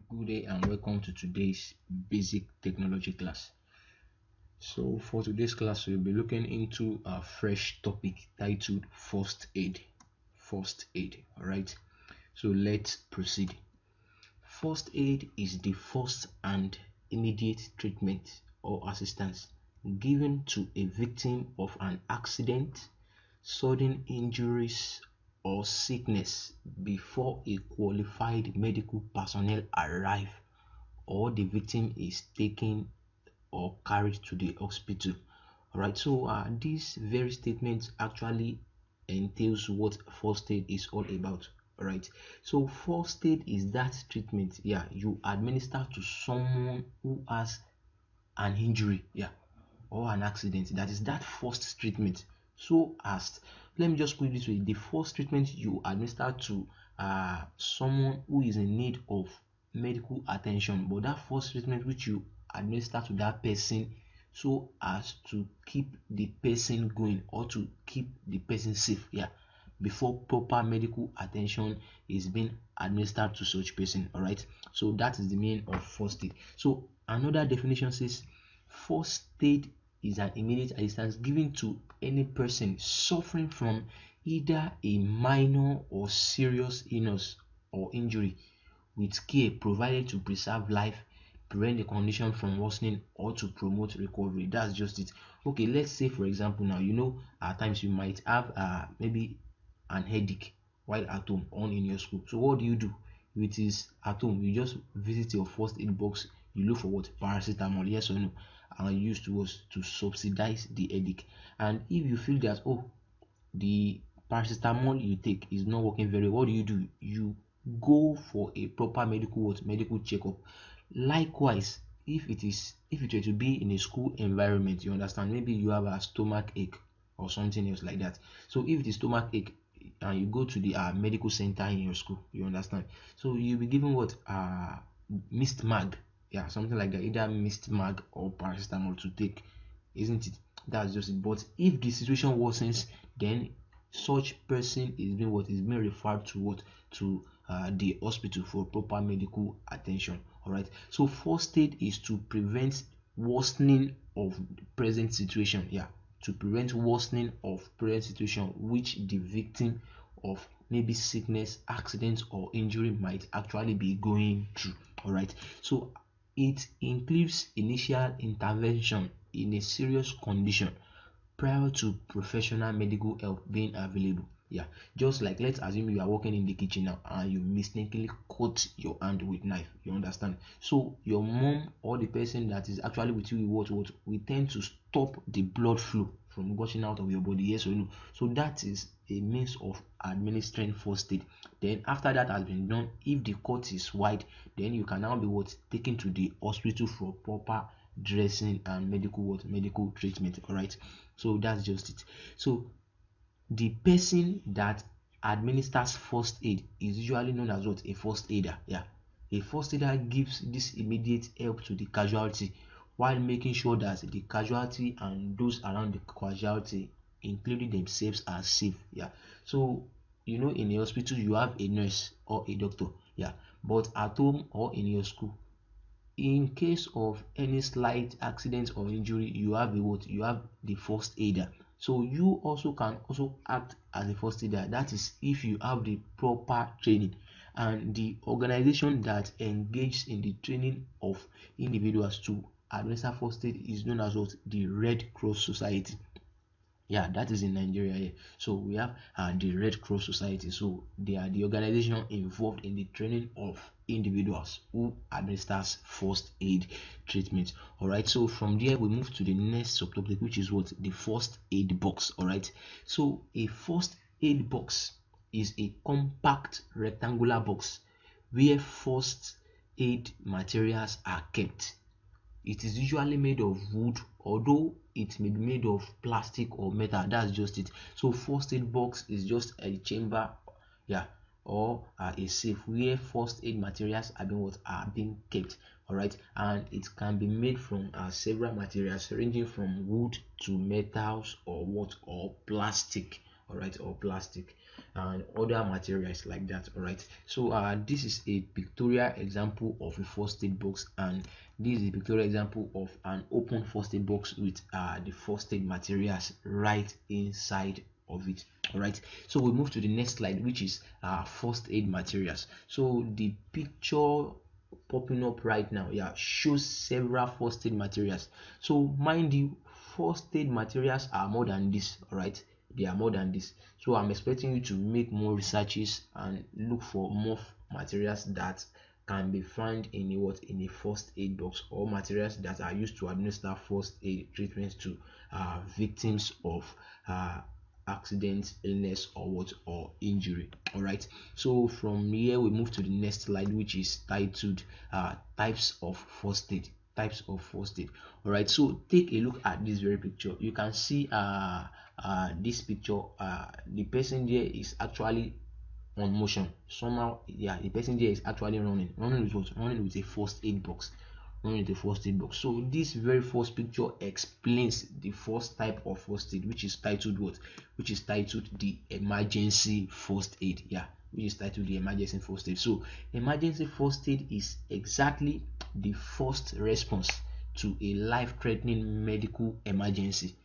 Good day and welcome to today's basic technology class. So for today's class, we'll be looking into a fresh topic titled first aid. First aid, all right. So let's proceed. First aid is the first and immediate treatment or assistance given to a victim of an accident, sudden injuries, or sickness before a qualified medical personnel arrive or the victim is taken or carried to the hospital. All right, so this very statement actually entails what first aid is all about. All right, so first aid is that treatment, yeah, you administer to someone who has an injury, yeah, or an accident. That is that first treatment. So as let me just put it this way: the first treatment you administer to someone who is in need of medical attention, but that first treatment which you administer to that person so as to keep the person going or to keep the person safe, yeah, before proper medical attention is being administered to such person. All right, so that is the meaning of first aid. So another definition says first aid is an immediate assistance given to any person suffering from either a minor or serious illness or injury, with care provided to preserve life, prevent the condition from worsening, or to promote recovery. That's just it. Okay, let's say for example now, at times you might have maybe an headache while at home or in your school. So what do? It is at home, you just visit your first aid box, you look for what? Paracetamol, yes or no? And used to us to subsidize the headache. And if you feel that the paracetamol you take is not working very well, what do? You go for a proper medical checkup. Likewise, if it were to be in a school environment, you understand, maybe you have a stomach ache or something else like that. So if it is stomach ache and you go to the medical center in your school, you understand, so you'll be given what mist mag, yeah, something like that, either mist mag or paracetamol to take, isn't it? That's just it. But if the situation worsens, then such person is being referred to the hospital for proper medical attention. All right, so first aid is to prevent worsening of the present situation, yeah, to prevent worsening of present situation which the victim of maybe sickness, accident, or injury might actually be going through. All right, so it includes initial intervention in a serious condition prior to professional medical help being available. Yeah, just like let's assume you are working in the kitchen now and you mistakenly cut your hand with knife. You understand? So your mom or the person that is actually with you what we tend to stop the blood flow from gushing out of your body. Yes or no? So that is a means of administering first aid. Then after that has been done, if the cut is wide, then you can now be taken to the hospital for proper dressing and medical treatment. All right, so that's just it. So the person that administers first aid is usually known as what? A first aider. Yeah, a first aider gives this immediate help to the casualty while making sure that the casualty and those around the casualty, including themselves, are safe. Yeah, so in a hospital you have a nurse or a doctor, yeah, but at home or in your school, in case of any slight accident or injury, you have you have the first aider. So you also can also act as a first aider. That is if you have the proper training, and the organization that engages in the training of individuals to administer first aid is known as what? The Red Cross Society. Yeah, that is in Nigeria here. So we have the Red Cross Society. So they are the organization involved in the training of individuals who administers first aid treatment. All right, so from there we move to the next subtopic, which is what? The first aid box. All right, so a first aid box is a compact rectangular box where first aid materials are kept. It is usually made of wood, although it may be made of plastic or metal. That's just it. So first aid box is just a chamber, yeah, or a safe where first aid materials are being kept. All right, and it can be made from several materials ranging from wood to metals or plastic. all right, or plastic and other materials like that. All right, so this is a pictorial example of a first aid box, and this is a pictorial example of an open first aid box with the first aid materials right inside of it. All right, so we move to the next slide, which is first aid materials. So the picture popping up right now, yeah, shows several first aid materials. So mind you, first aid materials are more than this. All right, they are more than this. So I'm expecting you to make more researches and look for more materials that can be found in a first aid box, or materials that are used to administer first aid treatments to victims of accident, illness, or injury. All right, so from here we move to the next slide, which is titled types of first aid. All right, so take a look at this very picture. You can see this picture, the person there is actually on motion somehow. Yeah, the person there is actually running with what? Running with a first aid box. So this very first picture explains the first type of first aid, which is titled what? Which is titled the emergency first aid. Yeah, which is titled the emergency first aid. So emergency first aid is exactly the first response to a life-threatening medical emergency.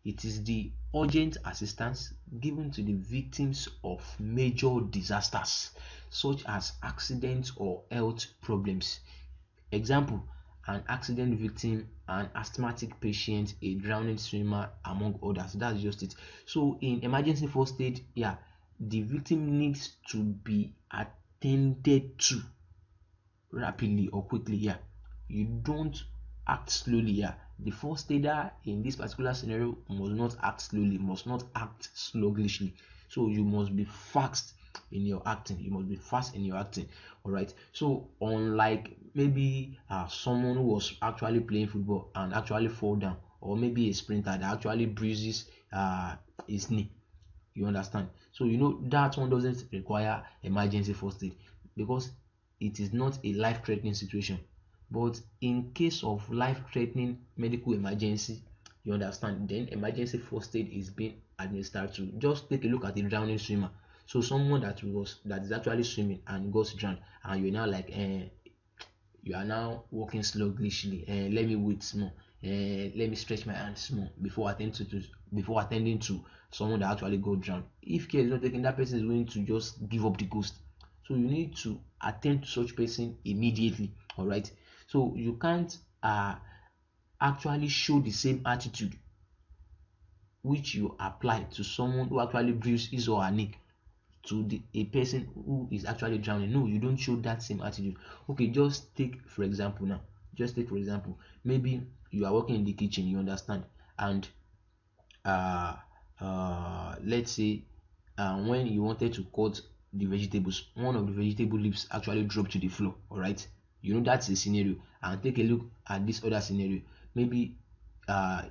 It is the urgent assistance given to the victims of major disasters such as accidents or health problems. Example: an accident victim, an asthmatic patient, a drowning swimmer, among others. That's just it. So in emergency first aid, yeah, the victim needs to be attended to rapidly or quickly. Yeah, you don't act slowly. Yeah, the first aider in this particular scenario must not act slowly, must not act sluggishly. So you must be fast in your acting. All right, so unlike maybe someone who was actually playing football and actually fall down, or maybe a sprinter that actually bruises his knee, you understand? So you know that one doesn't require emergency first aid because it is not a life-threatening situation. But in case of life-threatening medical emergency, you understand, then emergency first aid is being administered to. Just take a look at a drowning swimmer. So someone that is actually swimming and got drowned, and you're now like, you are now walking sluggishly. Let me wait small. Let me stretch my hands small before attending to someone that actually got drowned. If care is not taken, that person is going to just give up the ghost. So you need to attend to such person immediately. All right. So you can't actually show the same attitude which you apply to someone who actually bruised his or her neck to a person who is actually drowning. No, you don't show that same attitude. Okay, just take for example now. Maybe you are working in the kitchen, you understand, and let's say when you wanted to cut the vegetables, one of the vegetable leaves actually dropped to the floor. All right, you know that's a scenario. And take a look at this other scenario. Maybe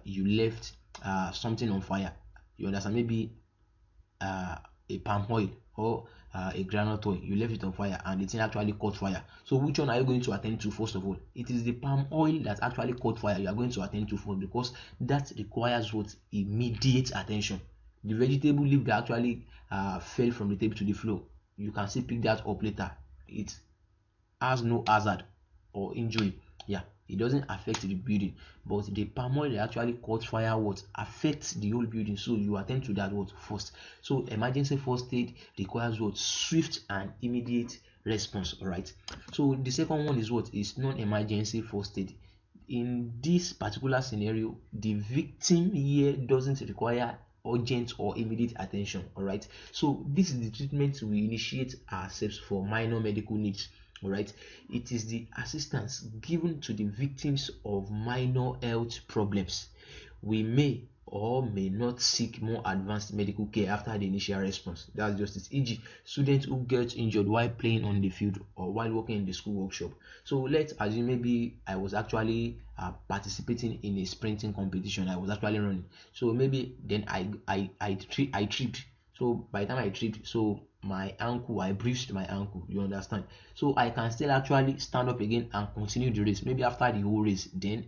you left something on fire, you understand, maybe a palm oil or a groundnut oil, you left it on fire and the thing actually caught fire. So which one are you going to attend to first of all? It is the palm oil that actually caught fire you are going to attend to first, because that requires what? Immediate attention. The vegetable leaf that actually fell from the table to the floor, you can still pick that up later. It has no hazard or injury. Yeah, it doesn't affect the building, but the palm oil that actually caught fire what affects the whole building. So you attend to that what first. So emergency first aid requires what? Swift and immediate response. All right, so the second one is what? Is non-emergency first aid. In this particular scenario, the victim here doesn't require urgent or immediate attention. All right, so this is the treatment we initiate ourselves for minor medical needs. All right, it is the assistance given to the victims of minor health problems. We may or may not seek more advanced medical care after the initial response. That's just it. E.g., students who get injured while playing on the field or while working in the school workshop. So let's assume maybe I was actually participating in a sprinting competition. I was actually running. So maybe then I tripped. So by the time I tripped, so I bruised my ankle, you understand? So I can still actually stand up again and continue the race. Maybe after the whole race, then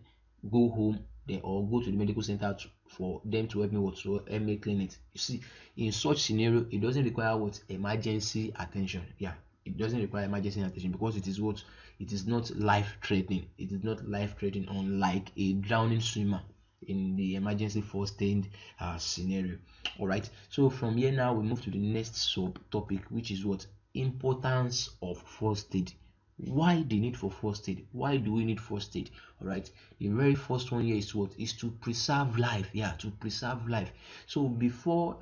go home, then or go to the medical center for them to help me what, to help me clean it. You see, in such scenario, it doesn't require what, emergency attention. Yeah, it doesn't require emergency attention because it is what, it is not life threatening. It is not life threatening, unlike a drowning swimmer in the emergency first aid scenario. All right, so from here now we move to the next sub topic, which is what, importance of first aid. Why the need for first aid? Why do we need first aid? All right, the very first one here is what, is to preserve life. Yeah, to preserve life. So before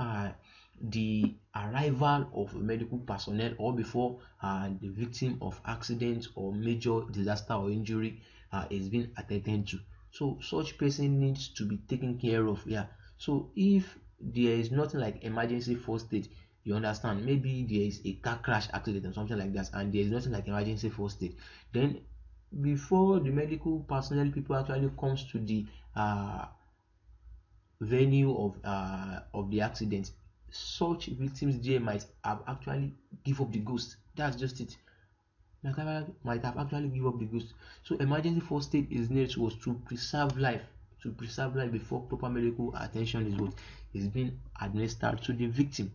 the arrival of medical personnel, or before the victim of accident or major disaster or injury is being attended to, so such person needs to be taken care of. Yeah, so if there is nothing like emergency first aid, you understand, maybe there is a car crash accident or something like that, and there is nothing like emergency first aid, then before the medical personnel people actually comes to the venue of the accident, such victims there might have actually give up the ghost. That's just it. Might have actually give up the ghost. So emergency first aid is needed was to preserve life, to preserve life before proper medical attention is what, is being administered to the victim.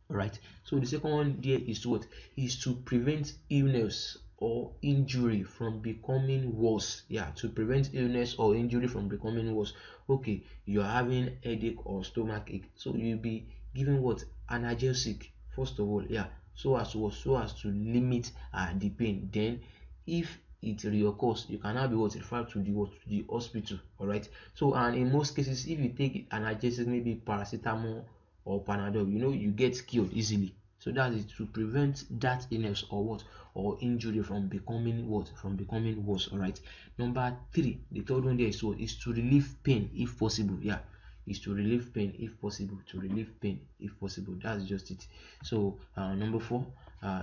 Right, so the second one there is what, is to prevent illness or injury from becoming worse. Yeah, to prevent illness or injury from becoming worse. Okay, you're having headache or stomach ache, so you'll be given what, analgesic first of all. Yeah, so as what, so as to limit the pain. Then if it reoccurs, you can now be what, referred to the what, to the hospital. All right, so and in most cases, if you take analgesic, maybe paracetamol or Panadol, you get killed easily. So that is to prevent that illness or what, or injury from becoming what, from becoming worse. All right. Number three, the third one there is what, is to relieve pain if possible. Yeah, is to relieve pain if possible. To relieve pain if possible. That's just it. So number four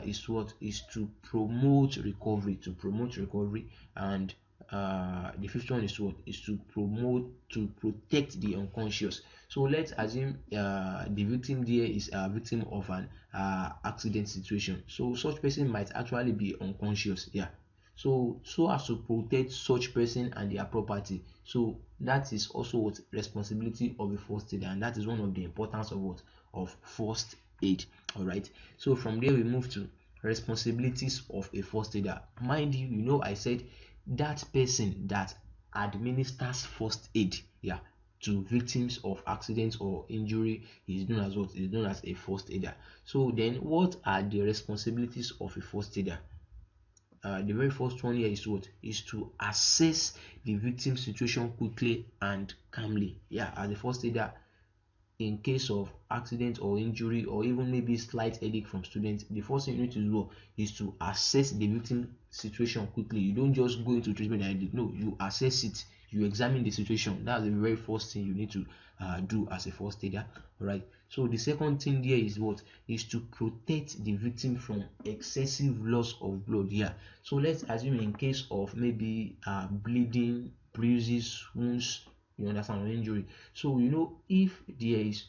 is what, is to promote recovery. To promote recovery. And the fifth one is what, is to promote, to protect the unconscious. So let's assume the victim there is a victim of an accident situation. So such person might actually be unconscious. Yeah. So as to protect such person and their property. So that is also what, responsibility of a first aider, and that is one of the importance of what, of first aid. All right. So from there we move to responsibilities of a first aider. Mind you, I said that person that administers first aid, yeah, to victims of accidents or injury is known as what, is known as a first aider. So then what are the responsibilities of a first aider? The very first one here is what, is to assess the victim situation quickly and calmly. Yeah, as a first aider, in case of accident or injury or even maybe slight headache from students, the first thing you need to do is to assess the victim situation quickly. You don't just go into treatment and no, you assess it, you examine the situation. That's the very first thing you need to do as a first aider. All right, so the second thing there is what, is to protect the victim from excessive loss of blood. Yeah, so let's assume in case of maybe bleeding, bruises, wounds, you understand, injury. So if there is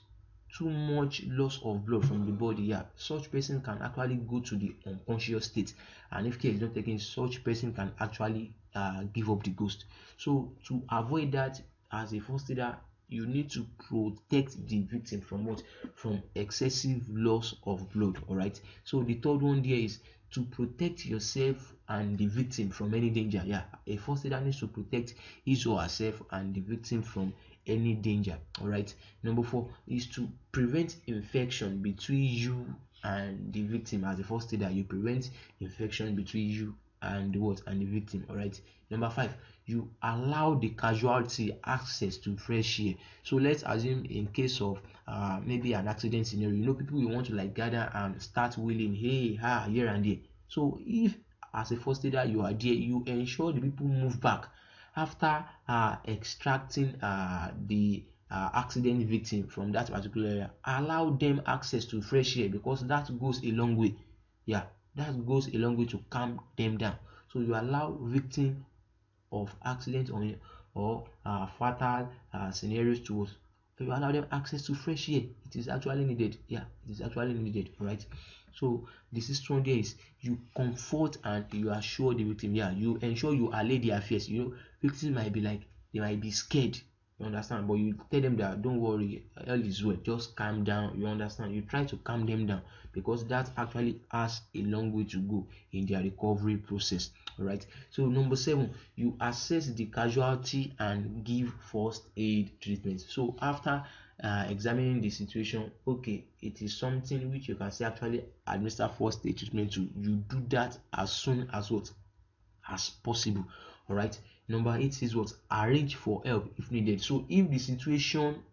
too much loss of blood from the body, yeah, such person can actually go to the unconscious state, and if care is not taken, such person can actually give up the ghost. So to avoid that, as a first aider, you need to protect the victim from what, from excessive loss of blood. All right, so the third one there is to protect yourself and the victim from any danger. Yeah, a first aider needs to protect his or herself and the victim from any danger. All right, number four is to prevent infection between you and the victim. As a first aider, you prevent infection between you and what, and the victim. All right, number five, you allow the casualty access to fresh air. So let's assume in case of maybe an accident scenario, people will want to like gather and start wheeling, hey ha, here and there. So if as a first aider you are there, you ensure the people move back after extracting the accident victim from that particular area. Allow them access to fresh air, because that goes a long way. Yeah, that goes a long way to calm them down. So you allow victim of accident or fatal scenarios to us, you allow them access to fresh air. It is actually needed. Yeah, it is actually needed. All right, so the sixth one there is you comfort and you assure the victim. Yeah, you ensure you allay their fears. Victims might be like, they might be scared, you understand, but you tell them that don't worry, all is well, just calm down, you understand. You try to calm them down, because that actually has a long way to go in their recovery process. All right. So number 7, you assess the casualty and give first aid treatment. So after examining the situation, okay, it is something which you can say actually administer first aid treatment to, you do that as soon as what as possible. All right. Number 8 is what, arrange for help if needed. So if the situation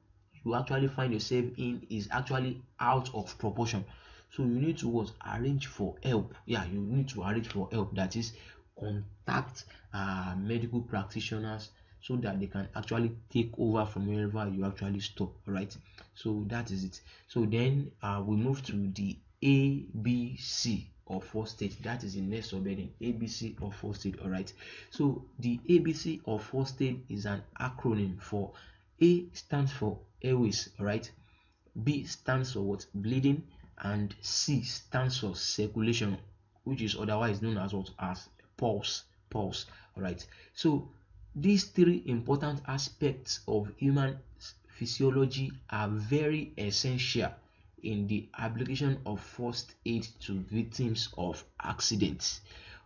you actually find yourself in is actually out of proportion, so you need to what, arrange for help. Yeah, you need to arrange for help, that is contact medical practitioners so that they can actually take over from wherever you actually stop. All right. So that is it. So then we move to the ABC of first aid. That is the next subheading, ABC of first aid. All right. So the ABC of first aid is an acronym for A stands for airways. All right. B stands for what, bleeding, and C stands for circulation, which is otherwise known as what, as pulse. All right. So these 3 important aspects of human physiology are very essential in the application of first aid to victims of accidents.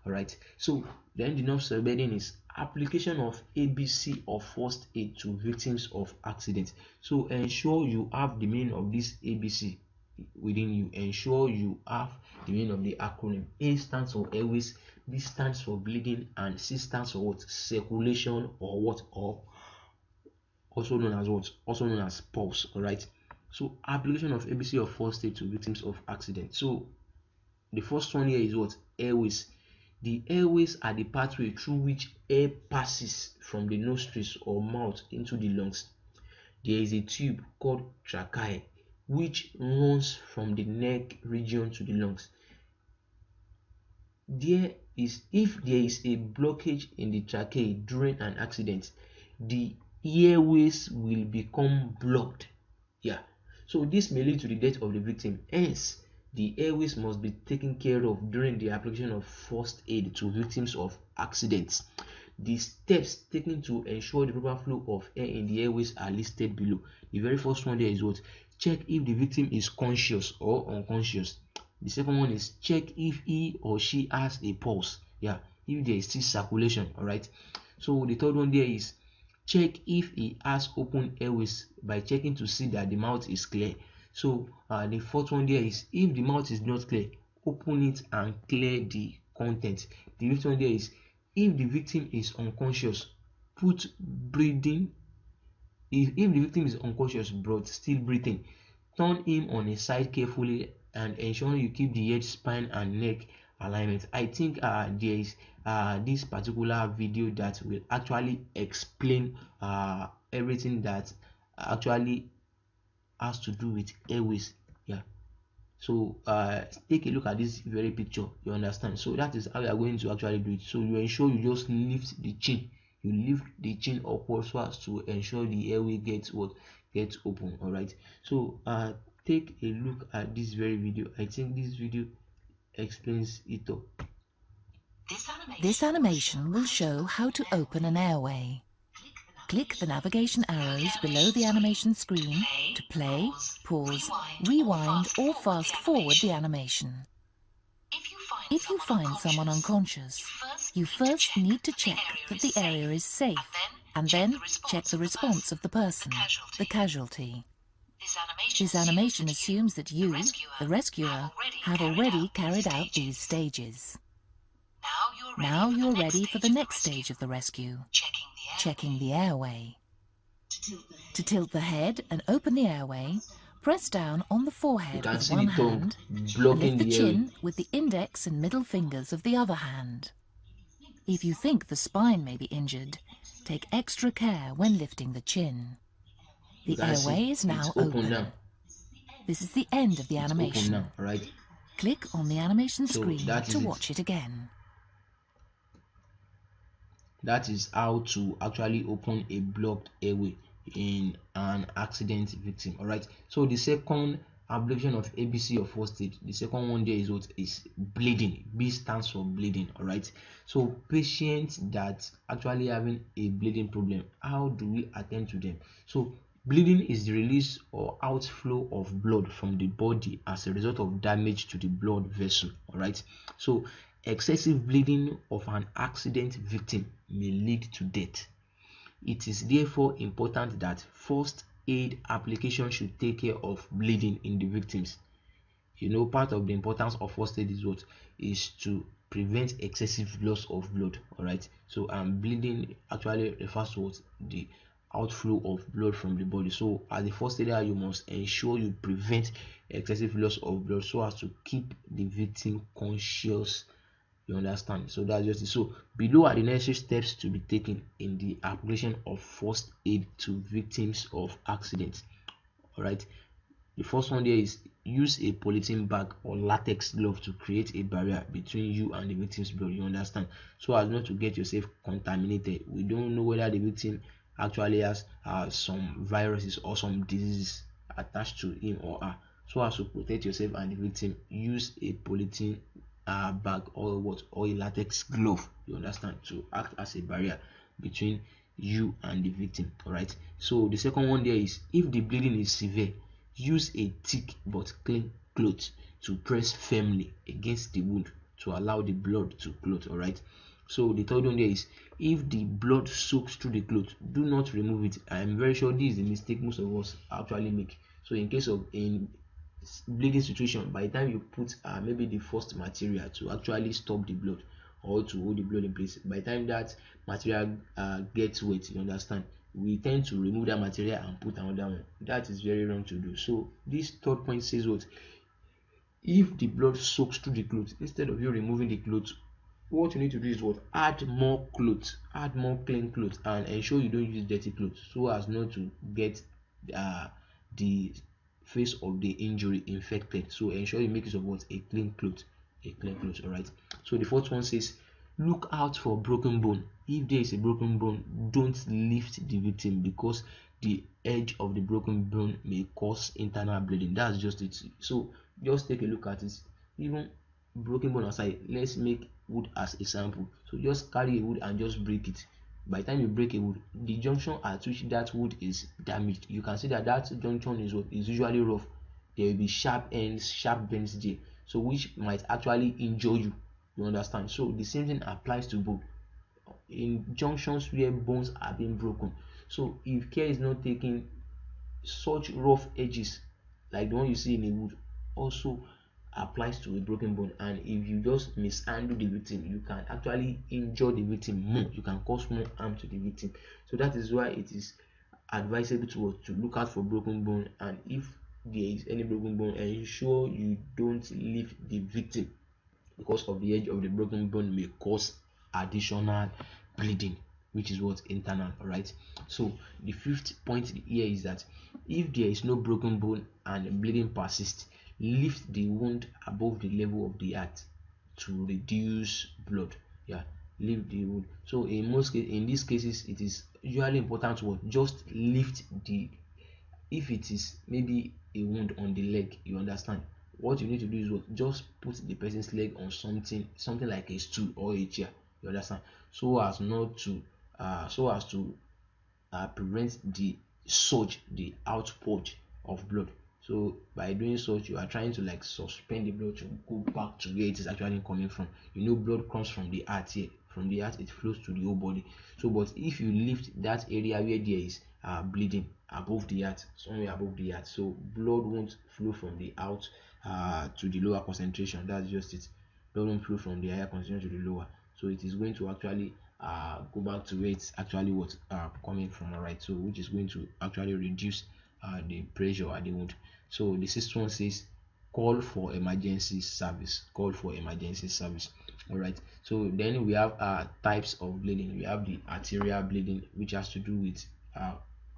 All right. So then the next subheading is application of ABC of first aid to victims of accidents. So ensure you have the meaning of this ABC within you. Ensure you have the meaning of the acronym. A stands for airways, B stands for bleeding, and C stands for what, circulation, or what, or also known as what, also known as pulse. All right. So application of ABC of first aid to victims of accident. So the first one here is what, airways. The airways are the pathway through which air passes from the nostrils or mouth into the lungs. There is a tube called trachea which runs from the neck region to the lungs. If there is a blockage in the trachea during an accident, the airways will become blocked. Yeah. So this may lead to the death of the victim. Hence, the airways must be taken care of during the application of first aid to victims of accidents. The steps taken to ensure the proper flow of air in the airways are listed below. The very first one there is what? Check if the victim is conscious or unconscious. The second one is check if he or she has a pulse. Yeah, if there is still circulation. All right. So the third one there is check if he has open airways by checking to see that the mouth is clear. So the fourth one there is if the mouth is not clear, open it and clear the content. The fifth one there is if the victim is unconscious, put breathing. If the victim is unconscious but still breathing, turn him on his side carefully and ensure you keep the head, spine, and neck alignment. I think there is this particular video that will actually explain everything that actually has to do with airways. Yeah. So take a look at this very picture, you understand. So that is how you are going to actually do it. So you ensure you just lift the chin, you lift the chin upwards so as to ensure the airway gets open. All right. So take a look at this very video. I think this video explains it all. This animation will show how to open an airway. Click the navigation arrows below the animation screen to play, pause, rewind, or fast forward the animation. If you find someone unconscious, you first need to check that the area is safe, and then check the response of the person, the casualty. This animation assumes that you, the rescuer, have already carried out these stages. Now you're ready for the next stage of the rescue, checking the airway. To tilt the head and open the airway, press down on the forehead with one hand and lift the chin with the index and middle fingers of the other hand. If you think the spine may be injured, take extra care when lifting the chin. The airway is now open. This is the end of the animation. Now, right? Click on the animation screen to watch it again. That is how to actually open a blocked airway in an accident victim. All right. So the second application of ABC of first aid. The second one there is what is bleeding. B stands for bleeding. All right. So patients that actually having a bleeding problem, how do we attend to them? So bleeding is the release or outflow of blood from the body as a result of damage to the blood vessel. All right. So excessive bleeding of an accident victim may lead to death. It is therefore important that first aid application should take care of bleeding in the victims. Part of the importance of first aid is what is to prevent excessive loss of blood. All right. So bleeding actually refers to what the outflow of blood from the body. So as the first aider, you must ensure you prevent excessive loss of blood so as to keep the victim conscious. You understand? So that's just it. So below are the necessary steps to be taken in the application of first aid to victims of accidents. All right. The first one there is use a polythene bag or latex glove to create a barrier between you and the victim's blood. You understand? So as not to get yourself contaminated. We don't know whether the victim actually has some viruses or some diseases attached to him or her. So as to protect yourself and the victim, use a polythene bag or a latex glove. You understand? To act as a barrier between you and the victim. All right. So the second one there is if the bleeding is severe, use a thick but clean cloth to press firmly against the wound to allow the blood to clot. All right. So the third one there is if the blood soaks through the cloth, do not remove it. I am very sure this is the mistake most of us actually make. So in case of bleeding situation, by the time you put maybe the first material to actually stop the blood or to hold the blood in place, by the time that material gets wet, you understand, we tend to remove that material and put another one. That is very wrong to do. So this third point says what if the blood soaks through the clothes, instead of you removing the clothes, what you need to do is what add more clothes, add more clean clothes, and ensure you don't use dirty clothes so as not to get the face of the injury infected. So ensure you make use of what a clean cloth, all right. So the fourth one says look out for broken bone. If there is a broken bone, don't lift the victim because the edge of the broken bone may cause internal bleeding. That's just it. So just take a look at it. Even broken bone aside, let's make wood as a sample. So just carry a wood and just break it. By the time you break a wood, the junction at which that wood is damaged, you can see that junction is usually rough. There will be sharp ends, sharp bends there, so which might actually injure you. You understand? So the same thing applies to bone in junctions where bones are being broken. So if care is not taken, such rough edges like the one you see in a wood also applies to a broken bone, and if you just mishandle the victim, you can actually injure the victim more, you can cause more harm to the victim. So that is why it is advisable to look out for broken bone, and if there is any broken bone, ensure you don't leave the victim because of the edge of the broken bone may cause additional bleeding, which is what internal. All right. So the fifth point here is that if there is no broken bone and bleeding persists, lift the wound above the level of the heart to reduce blood. Yeah, lift the wound. So in these cases, it is usually important to just lift the, if it is maybe a wound on the leg, you understand, what you need to do is what just put the person's leg on something like a stool or a chair, you understand, so as not to prevent the surge, the outpouch of blood. So by doing such, you are trying to like suspend the blood to go back to where it is actually coming from. Blood comes from the heart here. From the heart, it flows to the whole body. So, but if you lift that area where there is bleeding above the heart, somewhere above the heart, so blood won't flow from the out to the lower concentration. That's just it. Blood won't flow from the higher concentration to the lower. So it is going to actually go back to where it's actually what coming from. All right. So which is going to actually reduce the pressure at the wound. So the sixth one says call for emergency service. Call for emergency service. All right. So then we have types of bleeding. We have the arterial bleeding, which has to do with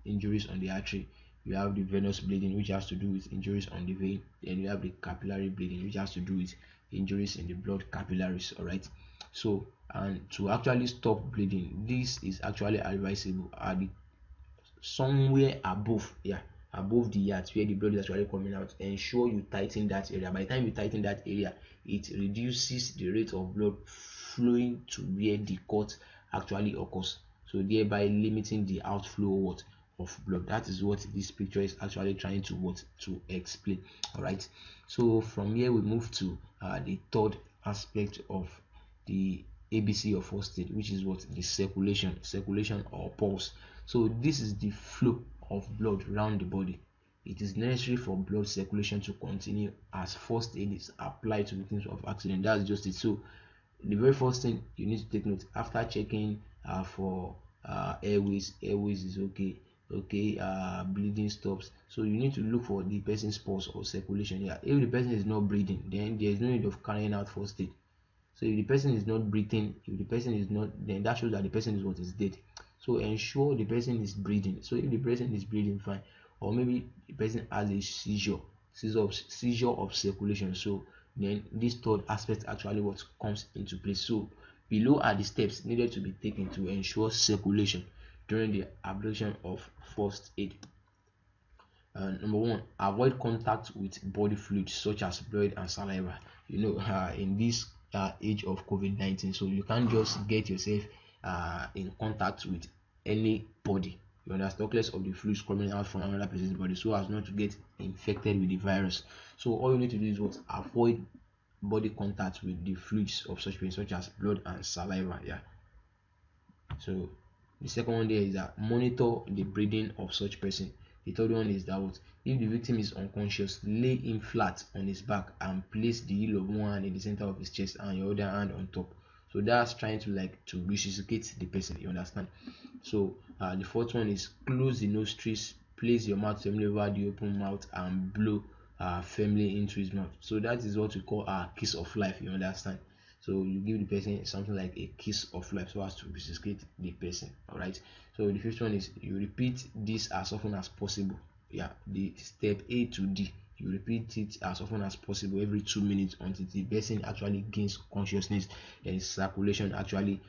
injuries on the artery. We have the venous bleeding, which has to do with injuries on the vein. Then we have the capillary bleeding, which has to do with injuries in the blood capillaries. All right. So, and to actually stop bleeding, this is actually advisable at the somewhere above, above the heart where the blood is actually coming out, ensure you tighten that area. By the time you tighten that area, it reduces the rate of blood flowing to where the cut actually occurs, so thereby limiting the outflow of blood. That is what this picture is actually trying to explain. All right, so from here we move to the third aspect of the ABC of first aid, which is what the circulation or pulse. So this is the flow of blood around the body. It is necessary for blood circulation to continue as first aid is applied to victims of accident. That's just it. So the very first thing you need to take note after checking for airways is okay, bleeding stops, so you need to look for the person's pulse or circulation. Yeah, if the person is not breathing, then there is no need of carrying out first aid. So if the person is not breathing, if the person is not, then that shows that the person is dead. So ensure the person is breathing. So if the person is breathing fine, or maybe the person has a seizure of circulation, so then this third aspect actually what comes into place. So below are the steps needed to be taken to ensure circulation during the application of first aid. Number one, avoid contact with body fluids such as blood and saliva. In this age of COVID-19, so you can't just get yourself in contact with anybody. You understand, talk less of the fluids coming out from another person's body, so as not to get infected with the virus. So all you need to do is what? Avoid body contact with the fluids of such people, such as blood and saliva. Yeah. So the second one there is that monitor the breathing of such person. The third one is that what if the victim is unconscious, lay him flat on his back and place the heel of one hand in the center of his chest and your other hand on top. So that's trying to resuscitate the person. You understand? So the fourth one is close the nostrils, place your mouth firmly over the open mouth and blow firmly into his mouth. So that is what we call a kiss of life. You understand? So you give the person something like a kiss of life so as to resuscitate the person. All right. So the fifth one is you repeat this as often as possible. Yeah, the step A to D. You repeat it as often as possible every 2 minutes until the person actually gains consciousness and circulation actually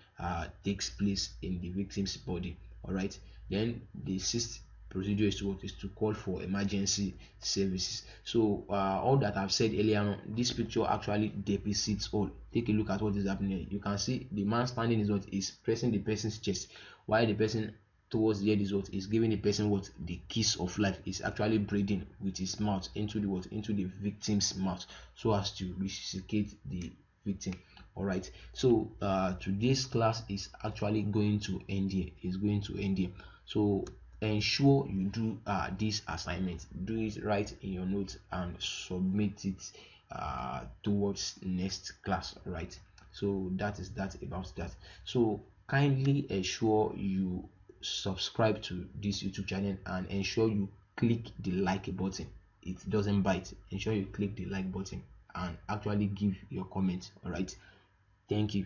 takes place in the victim's body. All right. Then the sixth procedure is to call for emergency services. So all that I've said earlier on, this picture actually depicts all. Take a look at what is happening here. You can see the man standing is pressing the person's chest, while the person towards the head is giving the person the kiss of life. Is actually breathing with his mouth into the victim's mouth so as to resuscitate the victim. All right, so today's class is actually going to end here. So ensure you do this assignment, do it right in your notes and submit it towards next class. Right, so that is that about that. So kindly ensure you subscribe to this YouTube channel and ensure you click the like button. It doesn't bite. Ensure you click the like button and actually give your comment. All right, thank you.